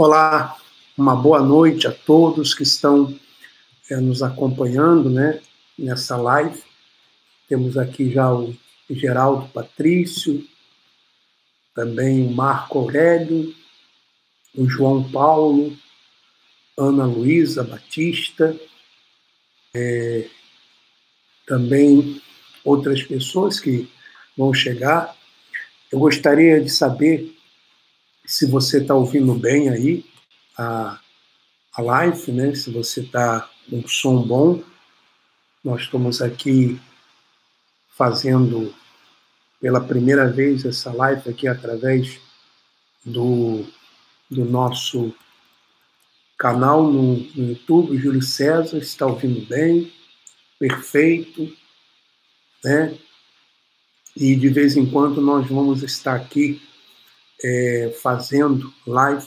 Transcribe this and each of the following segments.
Olá, uma boa noite a todos que estão nos acompanhando, né, nessa live. Temos aqui já o Geraldo Patrício, também o Marco Aurélio, o João Paulo, Ana Luísa Batista, também outras pessoas que vão chegar. Eu gostaria de saber se você está ouvindo bem aí a live, né? Se você está com um som bom. Nós estamos aqui fazendo pela primeira vez essa live aqui através do nosso canal no YouTube. Júlio César, está ouvindo bem? Perfeito, né? E de vez em quando nós vamos estar aqui fazendo live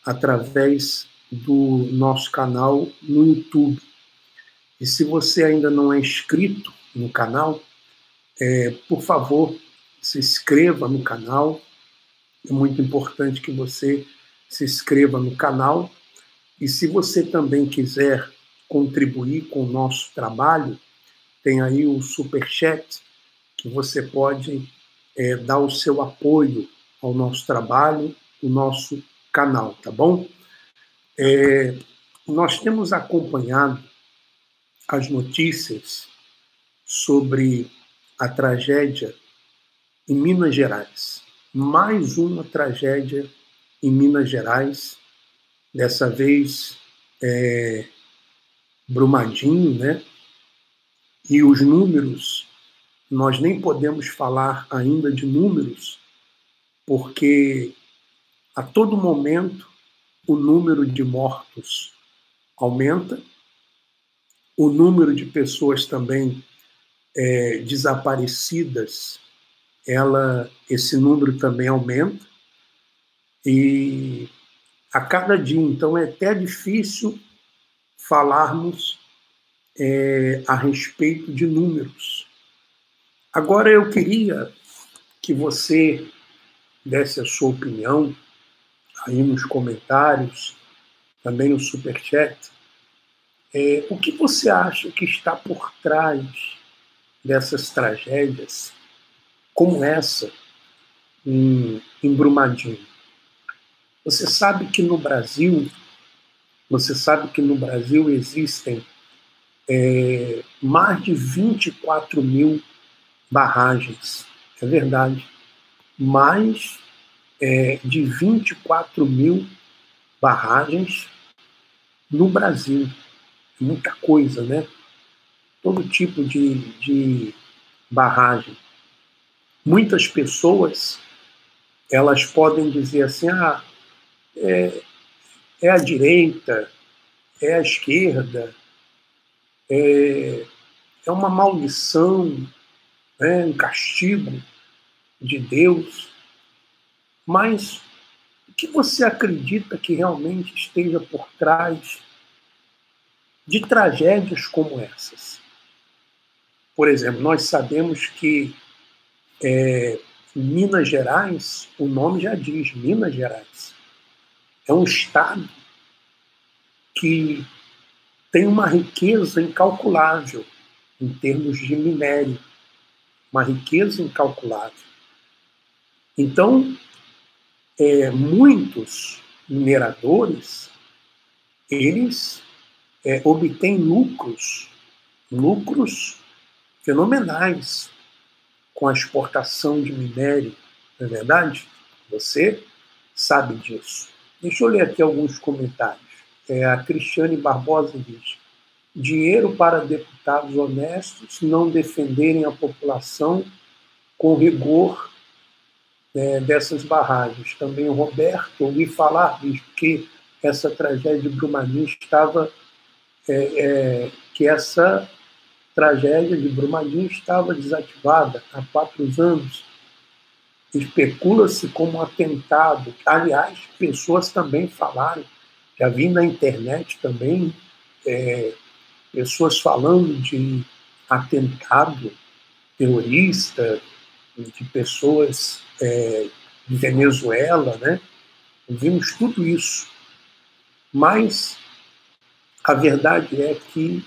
através do nosso canal no YouTube. E se você ainda não é inscrito no canal, por favor, se inscreva no canal. É muito importante que você se inscreva no canal. E se você também quiser contribuir com o nosso trabalho, tem aí o Superchat, que você pode dar o seu apoio ao nosso trabalho, o nosso canal, tá bom? Nós temos acompanhado as notícias sobre a tragédia em Minas Gerais. Mais uma tragédia em Minas Gerais, dessa vez Brumadinho, né? E os números, nós nem podemos falar ainda de números, porque a todo momento o número de mortos aumenta, o número de pessoas também desaparecidas, esse número também aumenta, e a cada dia, então, é até difícil falarmos a respeito de números. Agora, eu queria que você desse a sua opinião aí nos comentários, também no Superchat. O que você acha que está por trás dessas tragédias, como essa em Brumadinho? Você sabe que no Brasil existem mais de 24 mil barragens. É verdade. Mais de 24 mil barragens no Brasil. Muita coisa, né? Todo tipo de barragem. Muitas pessoas, elas podem dizer assim, é a direita, é a esquerda, é uma maldição, um castigo de Deus. Mas o que você acredita que realmente esteja por trás de tragédias como essas? Por exemplo, nós sabemos que Minas Gerais, o nome já diz, Minas Gerais, é um estado que tem uma riqueza incalculável em termos de minério, uma riqueza incalculável. Então, muitos mineradores, eles obtêm lucros fenomenais com a exportação de minério, não é verdade? Você sabe disso. Deixa eu ler aqui alguns comentários. A Cristiane Barbosa diz: dinheiro para deputados honestos não defenderem a população com rigor dessas barragens. Também o Roberto, ouvi falar disso, que essa tragédia de Brumadinho que essa tragédia de Brumadinho estava desativada há 4 anos. Especula-se como um atentado. Aliás, pessoas também falaram, já vi na internet também, pessoas falando de atentado terrorista, de pessoas de Venezuela, né? Vimos tudo isso Mas a verdade é que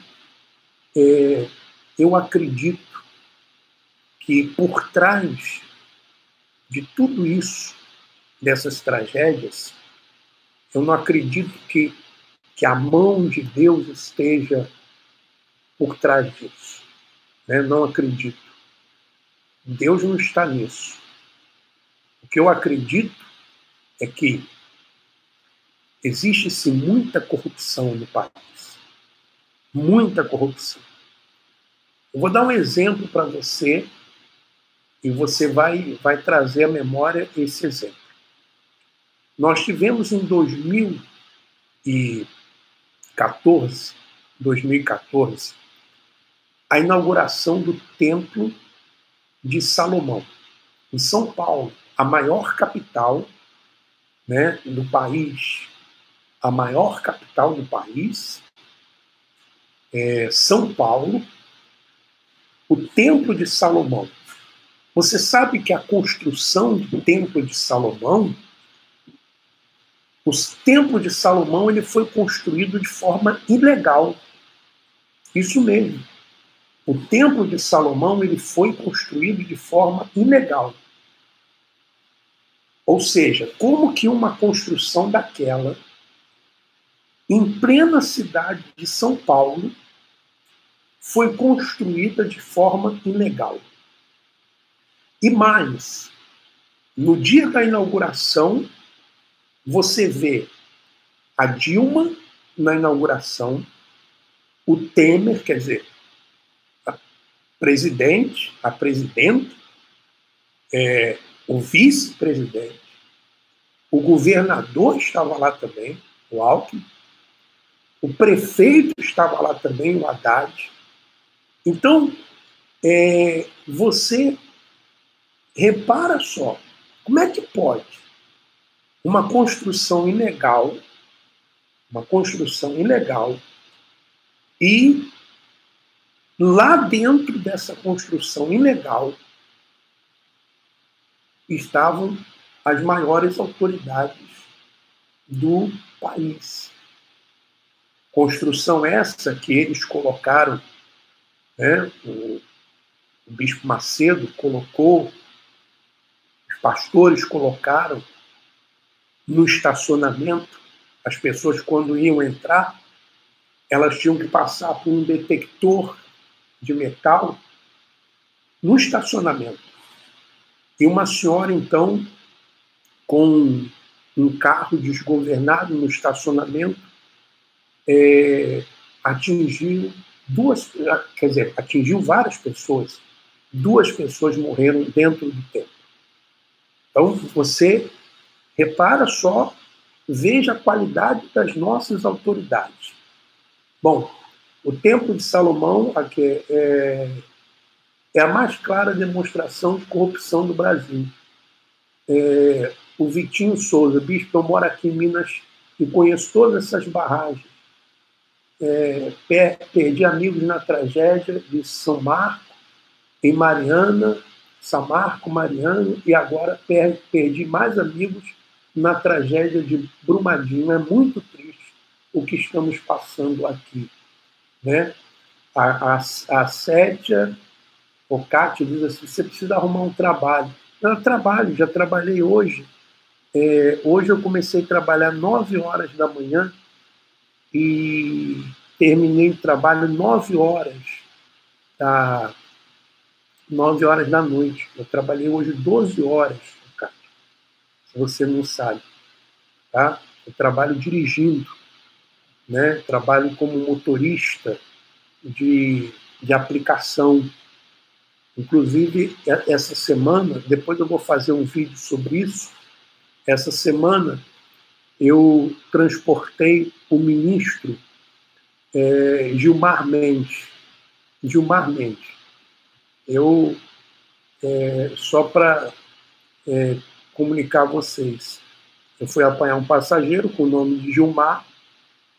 eu acredito que por trás de tudo isso, dessas tragédias, eu não acredito que a mão de Deus esteja por trás disso. Né? Não acredito. Deus não está nisso. O que eu acredito é que existe sim muita corrupção no país. Muita corrupção. Eu vou dar um exemplo para você e você vai trazer à memória esse exemplo. Nós tivemos em 2014, a inauguração do Templo de Salomão, em São Paulo, a maior capital, né, do país. A maior capital do país é São Paulo, o Templo de Salomão. Você sabe que a construção do Templo de Salomão, o Templo de Salomão, ele foi construído de forma ilegal. Isso mesmo. O Templo de Salomão, ele foi construído de forma ilegal. Ou seja, como que uma construção daquela, em plena cidade de São Paulo, foi construída de forma ilegal? E mais, no dia da inauguração, você vê a Dilma na inauguração, o Temer, quer dizer, a presidenta, o vice-presidente, o governador estava lá também, o Alckmin, o prefeito estava lá também, o Haddad. Então, você repara só, como é que pode uma construção ilegal, e lá dentro dessa construção ilegal estavam as maiores autoridades do país. Construção essa que eles colocaram, né, o Bispo Macedo colocou, os pastores colocaram no estacionamento. As pessoas, quando iam entrar, elas tinham que passar por um detector de metal no estacionamento. E uma senhora, então, com um carro desgovernado no estacionamento, atingiu várias pessoas. 2 pessoas morreram dentro do templo. Então, você repara só, veja a qualidade das nossas autoridades. Bom, o Templo de Salomão aqui é a mais clara demonstração de corrupção do Brasil. O Vitinho Souza, bispo, eu moro aqui em Minas e conheço todas essas barragens. Perdi amigos na tragédia de São Marco, em Mariana, São Marco, Mariana, e agora perdi mais amigos na tragédia de Brumadinho. É muito triste o que estamos passando aqui. Né? A Sétia Ocati diz assim, você precisa arrumar um trabalho. Eu trabalho, já trabalhei hoje. Hoje eu comecei a trabalhar 9 horas da manhã e terminei o trabalho 9 horas da noite. Eu trabalhei hoje 12 horas, Ocati, se você não sabe. Tá? Eu trabalho dirigindo, né? Trabalho como motorista de aplicação. Inclusive, essa semana, depois eu vou fazer um vídeo sobre isso, essa semana eu transportei o ministro Gilmar Mendes. Eu, só para comunicar a vocês, eu fui apanhar um passageiro com o nome de Gilmar,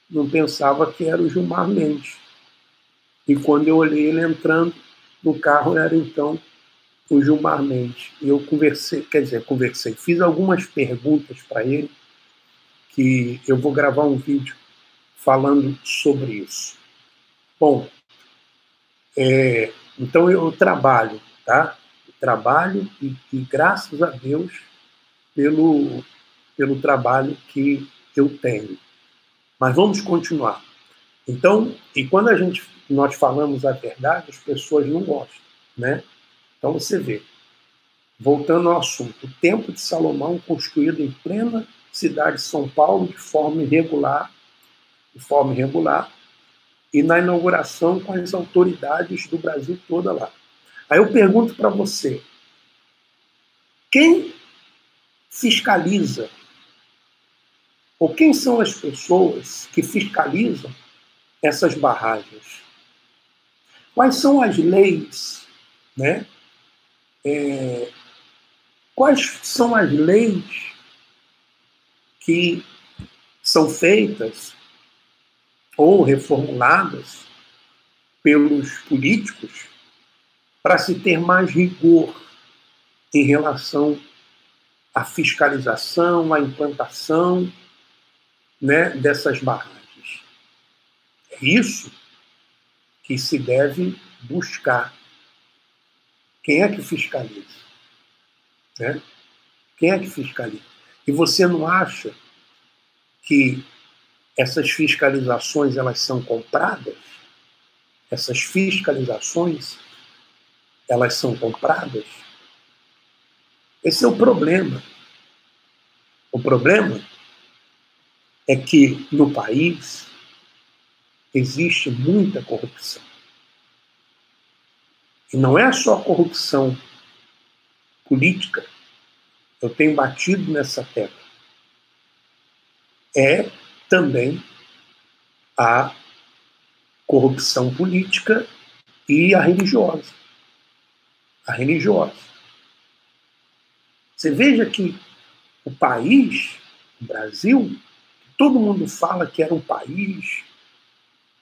não pensava que era o Gilmar Mendes. E quando eu olhei ele entrando no carro, era então o Gilmar Mendes. E eu conversei, fiz algumas perguntas para ele que eu vou gravar um vídeo falando sobre isso. Bom, então eu trabalho, tá? Trabalho e graças a Deus pelo trabalho que eu tenho. Mas vamos continuar. Então, e quando nós falamos a verdade, as pessoas não gostam, né? Então você vê, voltando ao assunto, o Templo de Salomão construído em plena cidade de São Paulo de forma irregular, e na inauguração com as autoridades do Brasil toda lá. Aí eu pergunto para você, quem fiscaliza, ou quem são as pessoas que fiscalizam essas barragens? Quais são as leis, né? Quais são as leis que são feitas ou reformuladas pelos políticos para se ter mais rigor em relação à fiscalização, à implantação, né, dessas barragens? É isso que se deve buscar. Quem é que fiscaliza? Né? Quem é que fiscaliza? E você não acha que essas fiscalizações elas são compradas? Essas fiscalizações elas são compradas? Esse é o problema. O problema é que no país existe muita corrupção. E não é só corrupção política, eu tenho batido nessa tecla. É também a corrupção política e a religiosa. A religiosa. Você veja que o país, o Brasil, todo mundo fala que era um país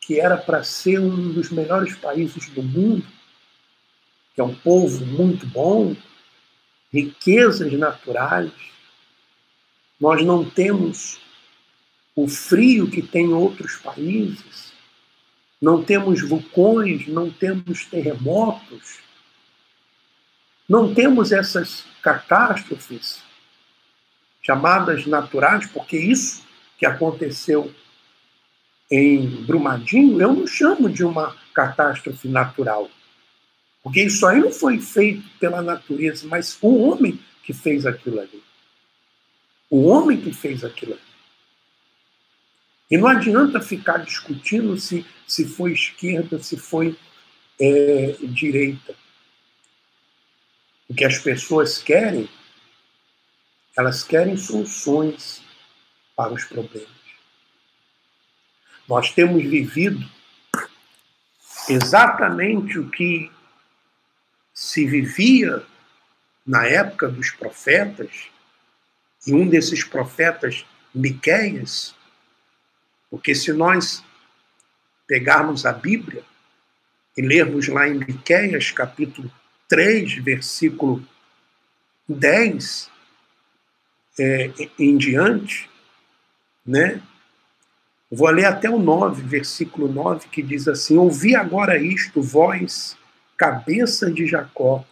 que era para ser um dos melhores países do mundo, que é um povo muito bom, riquezas naturais. Nós não temos o frio que tem em outros países, não temos vulcões, não temos terremotos, não temos essas catástrofes chamadas naturais, porque isso que aconteceu em Brumadinho, eu não chamo de uma catástrofe natural, porque isso aí não foi feito pela natureza, mas o homem que fez aquilo ali. O homem que fez aquilo ali. E não adianta ficar discutindo se foi esquerda, se foi direita. O que as pessoas querem, elas querem soluções para os problemas. Nós temos vivido exatamente o que se vivia na época dos profetas, e um desses profetas, Miqueias, porque se nós pegarmos a Bíblia e lermos lá em Miqueias, capítulo 3, versículo 10 em diante, né? Vou ler até o 9, versículo 9, que diz assim: ouvi agora isto, vós, cabeça de Jacó,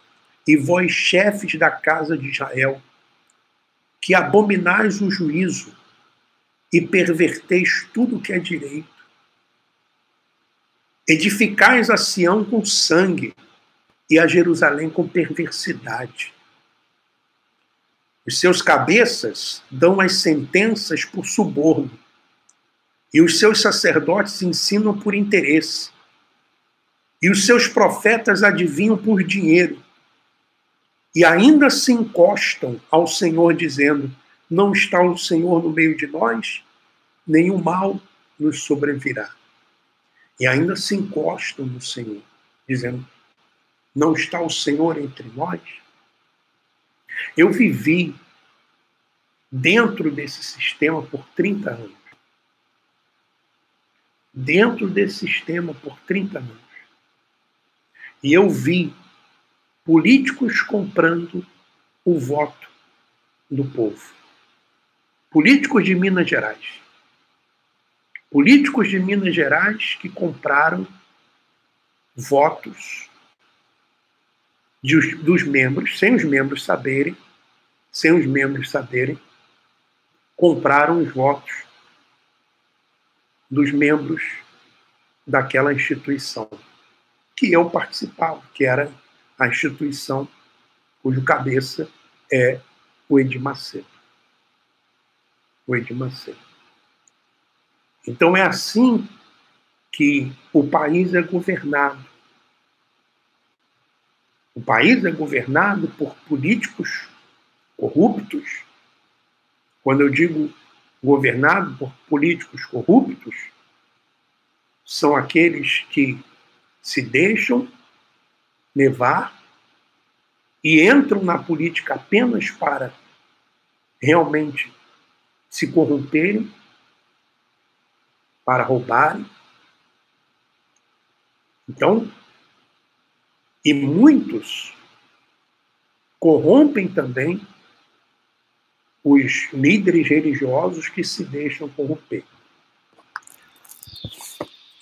e vós, chefes da casa de Israel, que abominais o juízo e perverteis tudo o que é direito. Edificais a Sião com sangue e a Jerusalém com perversidade. Os seus cabeças dão as sentenças por suborno, e os seus sacerdotes ensinam por interesse, e os seus profetas adivinham por dinheiro, e ainda se encostam ao Senhor, dizendo: não está o Senhor no meio de nós, nenhum mal nos sobrevirá. E ainda se encostam no Senhor, dizendo: não está o Senhor entre nós? Eu vivi dentro desse sistema por 30 anos. Dentro desse sistema por 30 anos. E eu vi políticos comprando o voto do povo. políticos de Minas Gerais. Políticos de Minas Gerais que compraram votos dos membros, sem os membros saberem, compraram os votos dos membros daquela instituição que eu participava, que era a instituição cujo cabeça é o Edir Macedo. O Edir Macedo. Então é assim que o país é governado. O país é governado por políticos corruptos. Quando eu digo governado por políticos corruptos, são aqueles que se deixam levar e entram na política apenas para realmente se corromperem, para roubarem. Então, e muitos corrompem também os líderes religiosos que se deixam corromper.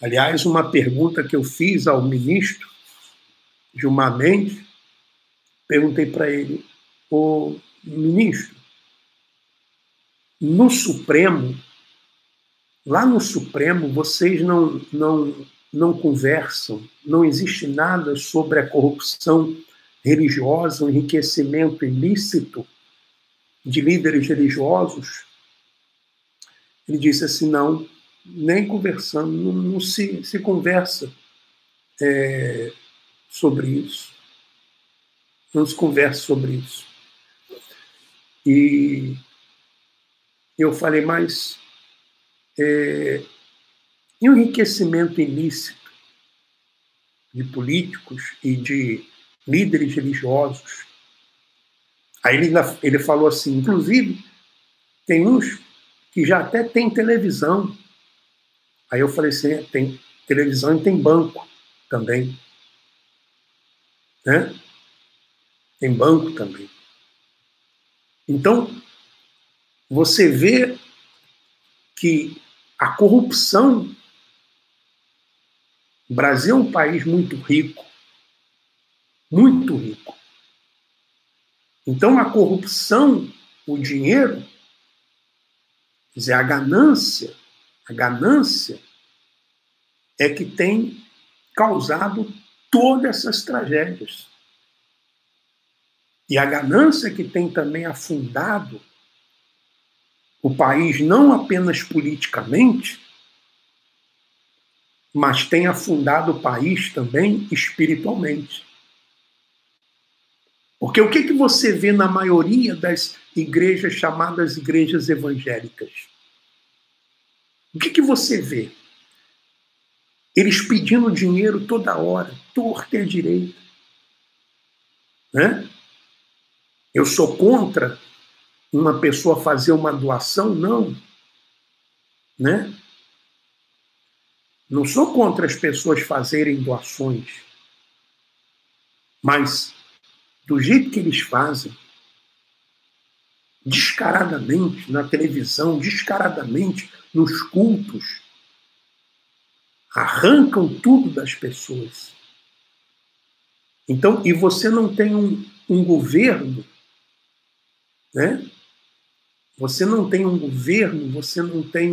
Aliás, uma pergunta que eu fiz ao ministro Gilmar Mendes, perguntei para ele: ô ministro, no Supremo, lá no Supremo, vocês não conversam, não existe nada sobre a corrupção religiosa, o enriquecimento ilícito de líderes religiosos? Ele disse assim: não, nem conversando, não se conversa sobre isso. Não se conversa sobre isso. E eu falei, mas e o enriquecimento ilícito de políticos e de líderes religiosos? Aí ele falou assim, inclusive, tem uns que já até tem televisão. Aí eu falei assim, tem televisão e tem banco também. Né? Tem banco também. Então, você vê que a corrupção... O Brasil é um país muito rico. Muito rico. Então, a corrupção, o dinheiro, quer dizer, a ganância é que tem causado todas essas tragédias. E a ganância que tem também afundado o país, não apenas politicamente, mas tem afundado o país também espiritualmente. Porque o que você vê na maioria das igrejas chamadas igrejas evangélicas? O que você vê? Eles pedindo dinheiro toda hora, torta e à direita. Né? Eu sou contra uma pessoa fazer uma doação? Não. Né? Não sou contra as pessoas fazerem doações. Mas, do jeito que eles fazem, descaradamente na televisão, descaradamente nos cultos, arrancam tudo das pessoas. Então, e você não tem um governo, né? Você não tem um governo, você não tem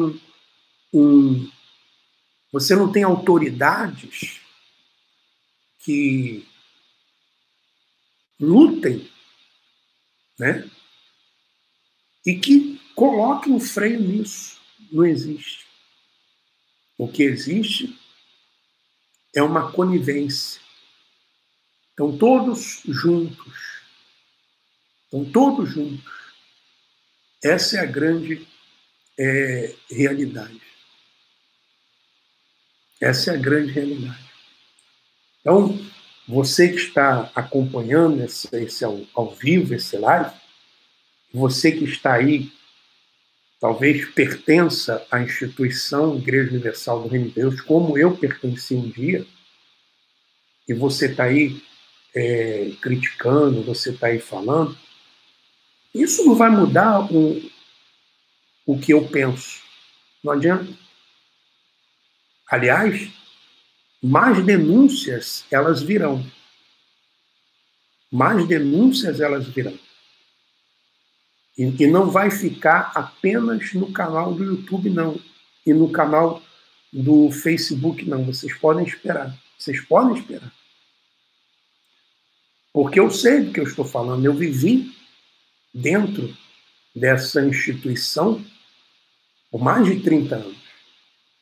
você não tem autoridades que lutem, né? E que coloquem um freio nisso. Não existe. O que existe é uma conivência. Estão todos juntos. Estão todos juntos. Essa é a grande realidade. Essa é a grande realidade. Então, você que está acompanhando esse ao vivo, esse live, você que está aí, talvez pertença à instituição Igreja Universal do Reino de Deus, como eu pertenci um dia, e você está aí criticando, você está aí falando, isso não vai mudar o que eu penso. Não adianta. Aliás, mais denúncias elas virão. Mais denúncias elas virão. E não vai ficar apenas no canal do YouTube, não. E no canal do Facebook, não. Vocês podem esperar. Vocês podem esperar. Porque eu sei do que eu estou falando. Eu vivi dentro dessa instituição por mais de 30 anos.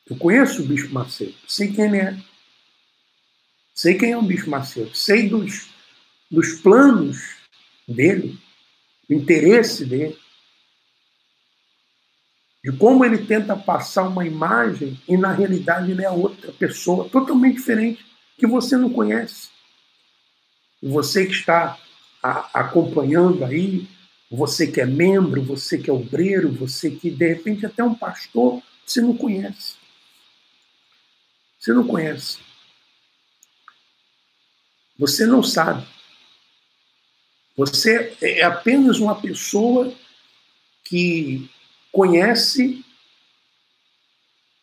Eu conheço o Bispo Macedo. Sei quem ele é. Sei quem é o Bispo Macedo. Sei dos planos dele, do interesse dele, de como ele tenta passar uma imagem e, na realidade, ele é outra pessoa totalmente diferente, que você não conhece. E você que está acompanhando aí, você que é membro, você que é obreiro, você que, de repente, até um pastor, você não conhece. Você não conhece. Você não sabe. Você é apenas uma pessoa que conhece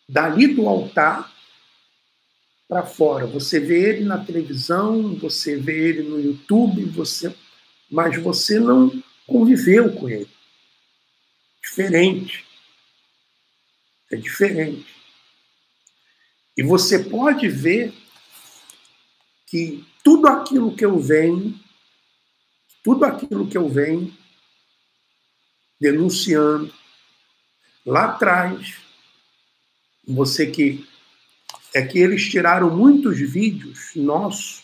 dali do altar para fora. Você vê ele na televisão, você vê ele no YouTube, mas você não conviveu com ele. Diferente. É diferente. E você pode ver que tudo aquilo que eu venho denunciando lá atrás, você que eles tiraram muitos vídeos nossos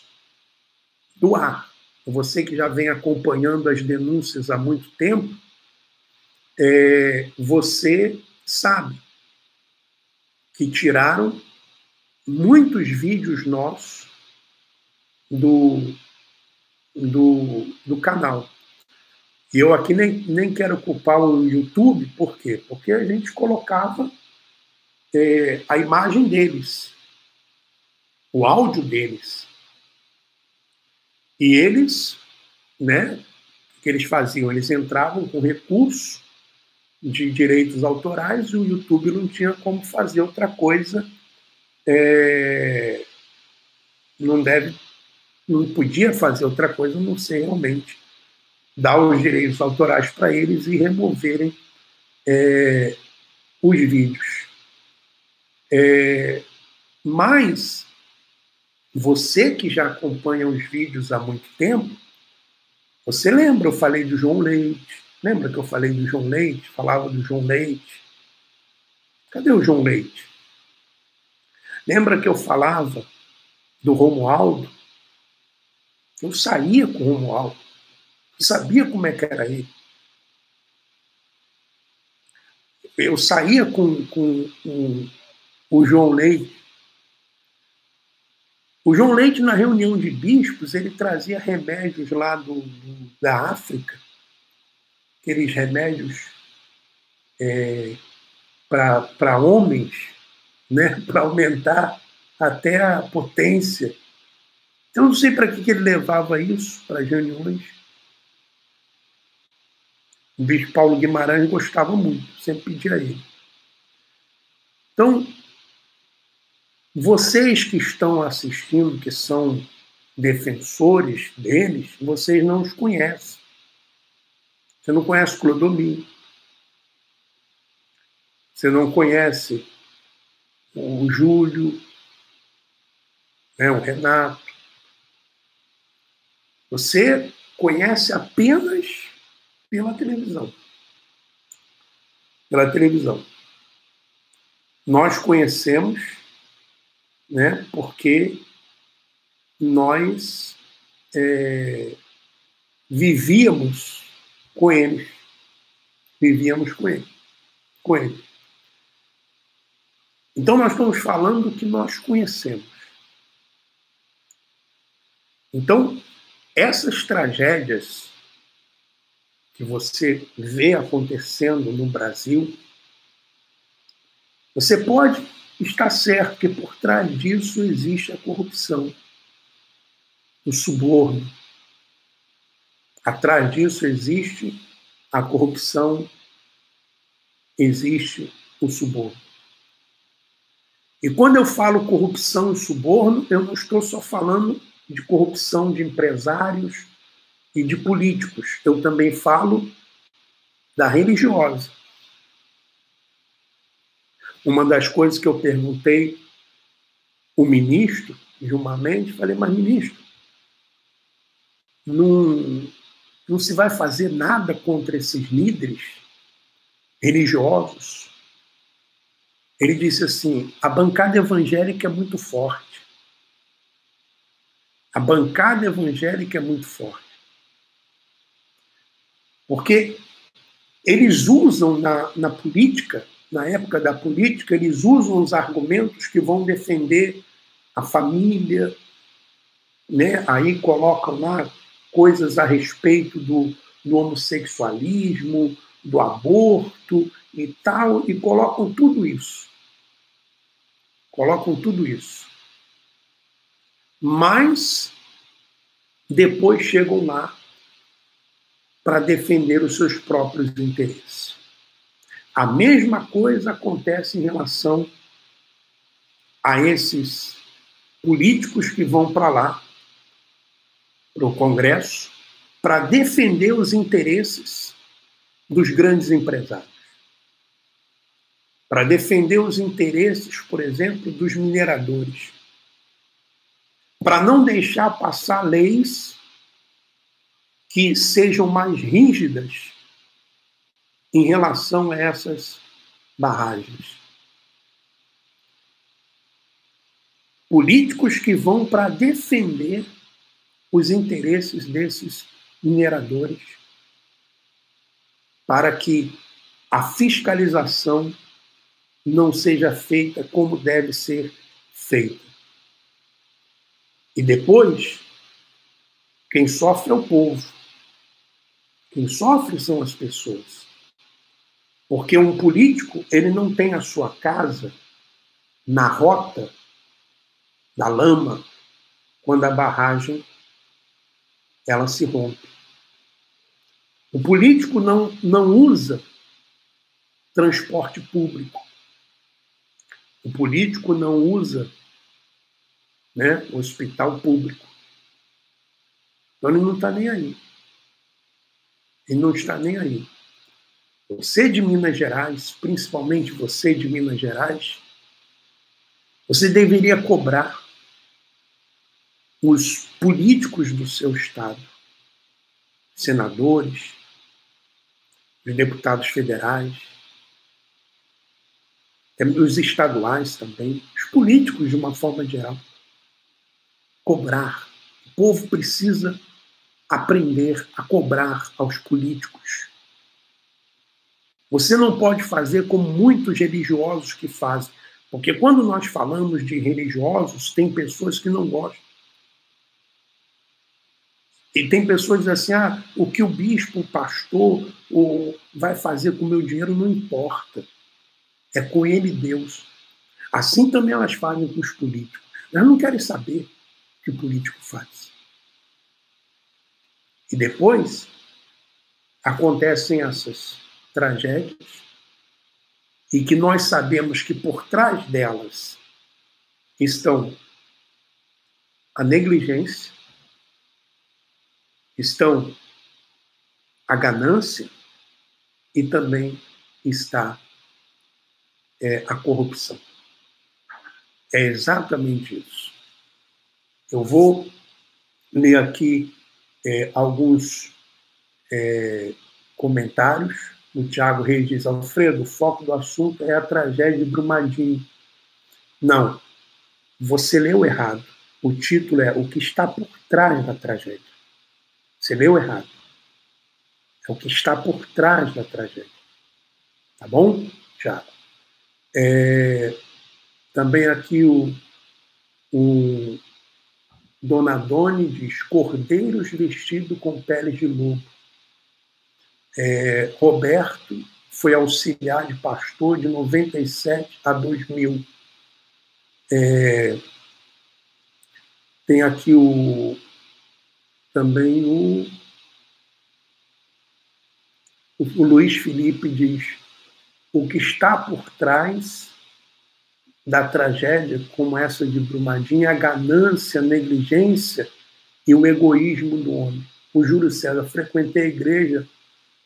do ar. Você que já vem acompanhando as denúncias há muito tempo, você sabe que tiraram muitos vídeos nossos do canal. E eu aqui nem quero culpar o YouTube, por quê? Porque a gente colocava a imagem deles, o áudio deles. E eles, né, o que eles faziam? Eles entravam com recurso de direitos autorais e o YouTube não tinha como fazer outra coisa, não podia fazer outra coisa a não ser realmente dar os direitos autorais para eles e removerem os vídeos. Mas você que já acompanha os vídeos há muito tempo, você lembra, eu falei do João Leite. Lembra que eu falei do João Leite? Falava do João Leite. Cadê o João Leite? Lembra que eu falava do Romualdo? Eu saía com o Romualdo. Eu sabia como é que era ele. Eu saía com o João Leite. O João Leite, na reunião de bispos, ele trazia remédios lá da África, aqueles remédios para homens, né, para aumentar até a potência. Eu não sei para que ele levava isso para as reuniões. O bispo Paulo Guimarães gostava muito, sempre pedia a ele. Então, vocês que estão assistindo, que são defensores deles, vocês não os conhecem. Você não conhece Clodomir. Você não conhece o Júlio, né, o Renato. Você conhece apenas pela televisão. Pela televisão. Nós conhecemos, né, porque nós vivíamos com eles. Vivíamos com ele. Então, nós estamos falando do que nós conhecemos. Então, essas tragédias que você vê acontecendo no Brasil, você pode estar certo que por trás disso existe a corrupção, o suborno. Atrás disso existe a corrupção, existe o suborno. E quando eu falo corrupção e suborno, eu não estou só falando de corrupção de empresários e de políticos. Eu também falo da religiosa. Uma das coisas que eu perguntei o ministro, Gilmar Mendes, falei, mas ministro, não se vai fazer nada contra esses líderes religiosos? Ele disse assim, a bancada evangélica é muito forte. A bancada evangélica é muito forte. Porque eles usam na política, na época da política, eles usam os argumentos que vão defender a família, né? Aí colocam lá coisas a respeito do homossexualismo, do aborto e tal, e colocam tudo isso. Colocam tudo isso. Mas depois chegam lá para defender os seus próprios interesses. A mesma coisa acontece em relação a esses políticos que vão para lá, para o Congresso, para defender os interesses dos grandes empresários. Para defender os interesses, por exemplo, dos mineradores. Para não deixar passar leis que sejam mais rígidas em relação a essas barragens. Políticos que vão para defender os interesses desses mineradores, para que a fiscalização não seja feita como deve ser feita. E depois, quem sofre é o povo. Quem sofre são as pessoas. Porque um político, ele não tem a sua casa na rota da lama quando a barragem ela se rompe. O político não usa transporte público. O político não usa, né, hospital público. Então ele não está nem aí. Ele não está nem aí. Você de Minas Gerais, principalmente você de Minas Gerais, você deveria cobrar os políticos do seu estado, senadores, os deputados federais, os estaduais também, os políticos de uma forma geral, cobrar. O povo precisa aprender a cobrar aos políticos. Você não pode fazer como muitos religiosos que fazem, porque quando nós falamos de religiosos, tem pessoas que não gostam. E tem pessoas que dizem assim, o que o bispo, o pastor vai fazer com o meu dinheiro não importa. É com ele Deus. Assim também elas fazem com os políticos. Elas não querem saber o que o político faz. E depois acontecem essas tragédias e que nós sabemos que por trás delas estão a negligência, estão a ganância e também está a corrupção. É exatamente isso. Eu vou ler aqui alguns comentários. O Tiago Reis diz, Alfredo, o foco do assunto é a tragédia de Brumadinho. Não, você leu errado. O título é O que está por trás da tragédia. Você leu errado. É o que está por trás da tragédia. Tá bom, Tiago? Também aqui o Donadoni diz, cordeiros vestidos com peles de lobo. Roberto foi auxiliar de pastor de 97 a 2000. Tem aqui também o Luiz Felipe diz, o que está por trás da tragédia como essa de Brumadinho, a ganância, a negligência e o egoísmo do homem. O Júlio César, frequentei a igreja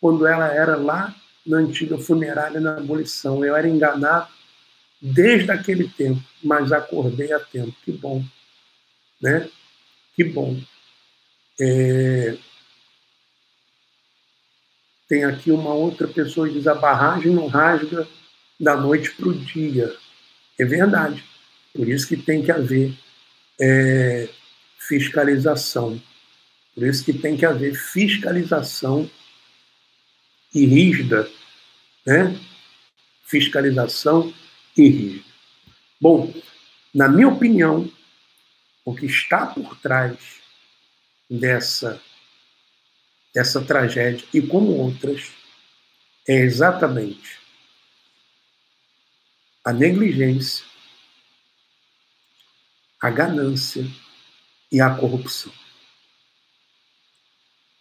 quando ela era lá na antiga funerária na abolição. Eu era enganado desde aquele tempo, mas acordei a tempo. Que bom, né? Que bom. Tem aqui uma outra pessoa que diz: a barragem não rasga da noite para o dia. É verdade. Por isso que tem que haver fiscalização. Por isso que tem que haver fiscalização e rígida, né? Fiscalização e rígida. Bom, na minha opinião, o que está por trás dessa tragédia, e como outras, é exatamente a negligência, a ganância e a corrupção.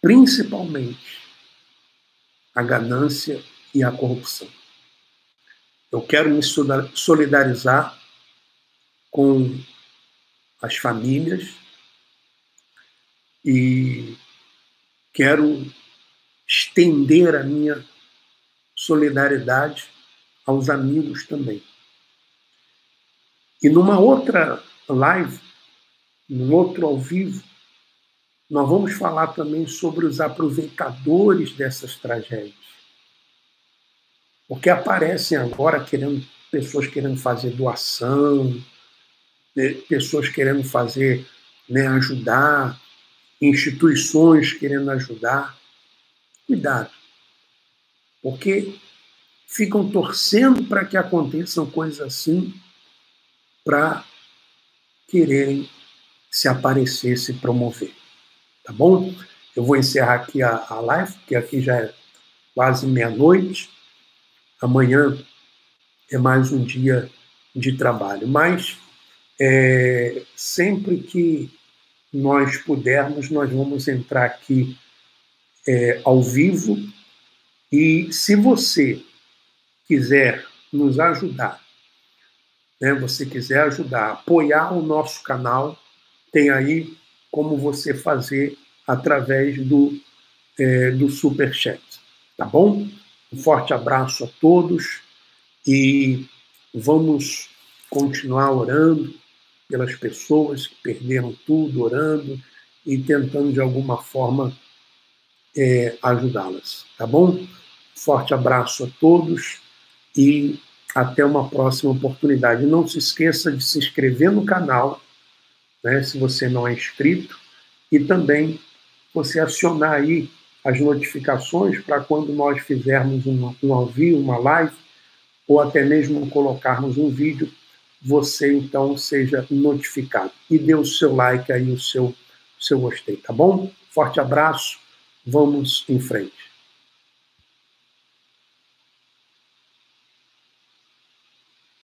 Principalmente a ganância e a corrupção. Eu quero me solidarizar com as famílias e quero estender a minha solidariedade aos amigos também. E numa outra live, num outro ao vivo, nós vamos falar também sobre os aproveitadores dessas tragédias. Porque aparecem agora pessoas querendo fazer doação, pessoas querendo fazer, ajudar, instituições querendo ajudar. Cuidado, porque ficam torcendo para que aconteçam coisas assim para quererem se aparecer, se promover. Tá bom? Eu vou encerrar aqui a live, porque aqui já é quase meia-noite. Amanhã é mais um dia de trabalho. Mas sempre que nós pudermos, nós vamos entrar aqui ao vivo. E se você quiser nos ajudar, você quiser ajudar, apoiar o nosso canal, tem aí como você fazer através do Superchat. Tá bom? Um forte abraço a todos e vamos continuar orando pelas pessoas que perderam tudo, orando e tentando de alguma forma ajudá-las. Tá bom? Forte abraço a todos e até uma próxima oportunidade. Não se esqueça de se inscrever no canal, se você não é inscrito, e também você acionar aí as notificações para quando nós fizermos um ao vivo, uma live, ou até mesmo colocarmos um vídeo, você então seja notificado. E dê o seu like aí, o seu gostei, tá bom? Forte abraço, vamos em frente.